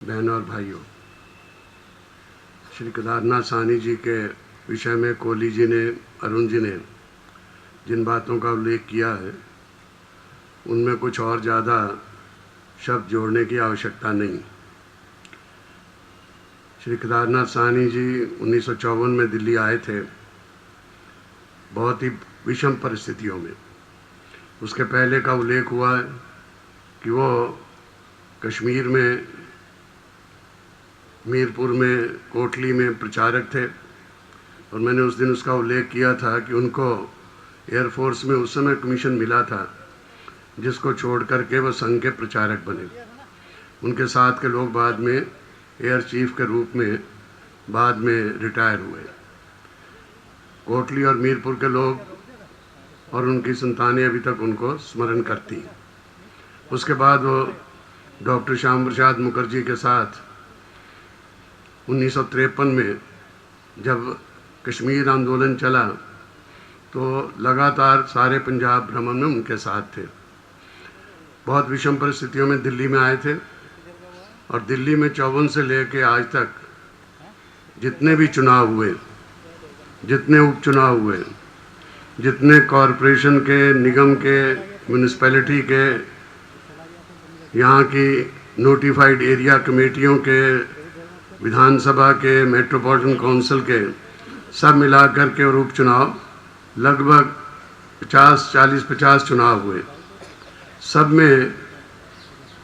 बहनों और भाइयों, श्री केदारनाथ साहनी जी के विषय में कोहली जी ने, अरुण जी ने जिन बातों का उल्लेख किया है उनमें कुछ और ज़्यादा शब्द जोड़ने की आवश्यकता नहीं। श्री केदारनाथ साहनी जी 1954 में दिल्ली आए थे, बहुत ही विषम परिस्थितियों में। उसके पहले का उल्लेख हुआ है कि वो कश्मीर में, मीरपुर में, कोटली में प्रचारक थे और मैंने उस दिन उसका उल्लेख किया था कि उनको एयरफोर्स में उस समय कमीशन मिला था जिसको छोड़ करके वो संघ के प्रचारक बने। उनके साथ के लोग बाद में एयर चीफ के रूप में बाद में रिटायर हुए। कोटली और मीरपुर के लोग और उनकी संतानें अभी तक उनको स्मरण करती हैं। उसके बाद वो डॉक्टर श्याम प्रसाद मुखर्जी के साथ 1953 में जब कश्मीर आंदोलन चला तो लगातार सारे पंजाब भ्रमण में उनके साथ थे। बहुत विषम परिस्थितियों में दिल्ली में आए थे और दिल्ली में 54 से लेके आज तक जितने भी चुनाव हुए, जितने उपचुनाव हुए, जितने कॉरपोरेशन के, निगम के, म्यूनिसिपैलिटी के, यहाँ की नोटिफाइड एरिया कमेटियों के, विधानसभा के, मेट्रोपॉलिटन काउंसिल के, सब मिलाकर के और उपचुनाव लगभग 40-50 चुनाव हुए। सब में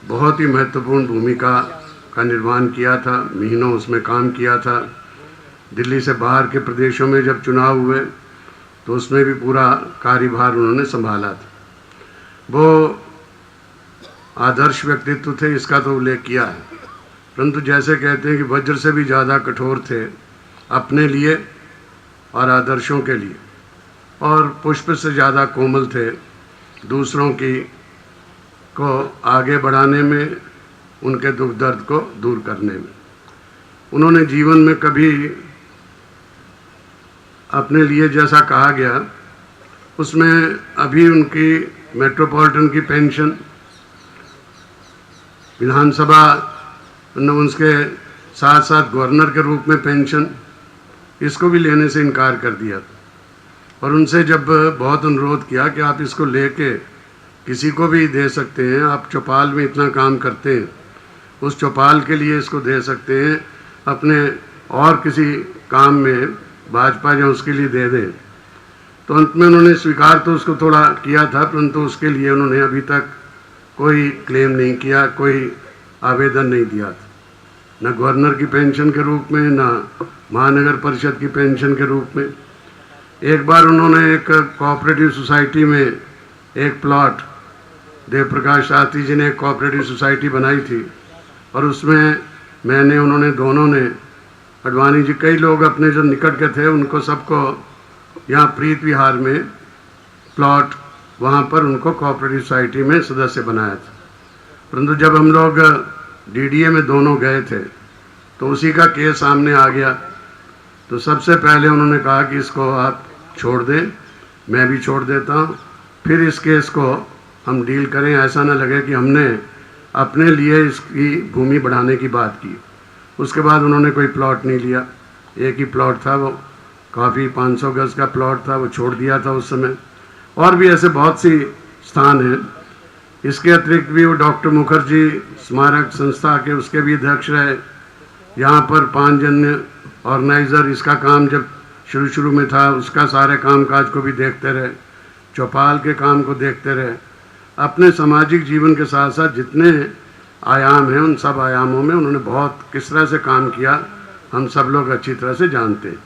बहुत ही महत्वपूर्ण भूमिका का निर्वहन किया था, महीनों उसमें काम किया था। दिल्ली से बाहर के प्रदेशों में जब चुनाव हुए तो उसमें भी पूरा कार्यभार उन्होंने संभाला था। वो आदर्श व्यक्तित्व थे, इसका तो उल्लेख किया है, परंतु जैसे कहते हैं कि वज्र से भी ज़्यादा कठोर थे अपने लिए और आदर्शों के लिए, और पुष्प से ज़्यादा कोमल थे दूसरों को आगे बढ़ाने में, उनके दुख दर्द को दूर करने में। उन्होंने जीवन में कभी अपने लिए, जैसा कहा गया उसमें, अभी उनकी मेट्रोपॉलिटन की पेंशन, विधानसभा उसके साथ साथ गवर्नर के रूप में पेंशन, इसको भी लेने से इनकार कर दिया। और उनसे जब बहुत अनुरोध किया कि आप इसको लेके किसी को भी दे सकते हैं, आप चौपाल में इतना काम करते हैं, उस चौपाल के लिए इसको दे सकते हैं, अपने और किसी काम में भाजपा या उसके लिए दे दें। तो अंत में उन्होंने स्वीकार तो उसको थोड़ा किया था, परंतु उसके लिए उन्होंने अभी तक कोई क्लेम नहीं किया, कोई आवेदन नहीं दिया था, न गवर्नर की पेंशन के रूप में, न महानगर परिषद की पेंशन के रूप में। एक बार उन्होंने एक कोऑपरेटिव सोसाइटी में एक प्लॉट, देव प्रकाश शास्त्री जी ने एक कोऑपरेटिव सोसाइटी बनाई थी और उसमें मैंने, उन्होंने, दोनों ने, अडवाणी जी, कई लोग अपने जो निकट के थे उनको सबको यहाँ प्रीत विहार में प्लॉट, वहाँ पर उनको कोऑपरेटिव सोसाइटी में सदस्य बनाया था। परंतु जब हम लोग डीडीए में दोनों गए थे तो उसी का केस सामने आ गया। तो सबसे पहले उन्होंने कहा कि इसको आप छोड़ दें, मैं भी छोड़ देता हूँ, फिर इस केस को हम डील करें, ऐसा ना लगे कि हमने अपने लिए इसकी भूमि बढ़ाने की बात की। उसके बाद उन्होंने कोई प्लॉट नहीं लिया, एक ही प्लॉट था, वो काफ़ी 500 गज का प्लॉट था, वो छोड़ दिया था उस समय। और भी ऐसे बहुत सी स्थान हैं। इसके अतिरिक्त भी वो डॉक्टर मुखर्जी स्मारक संस्था के, उसके भी अध्यक्ष रहे। यहाँ पर पांचजन्य ऑर्गेनाइज़र, इसका काम जब शुरू में था, उसका सारे कामकाज को भी देखते रहे, चौपाल के काम को देखते रहे। अपने सामाजिक जीवन के साथ साथ जितने आयाम हैं उन सब आयामों में उन्होंने बहुत किस तरह से काम किया, हम सब लोग अच्छी तरह से जानते हैं।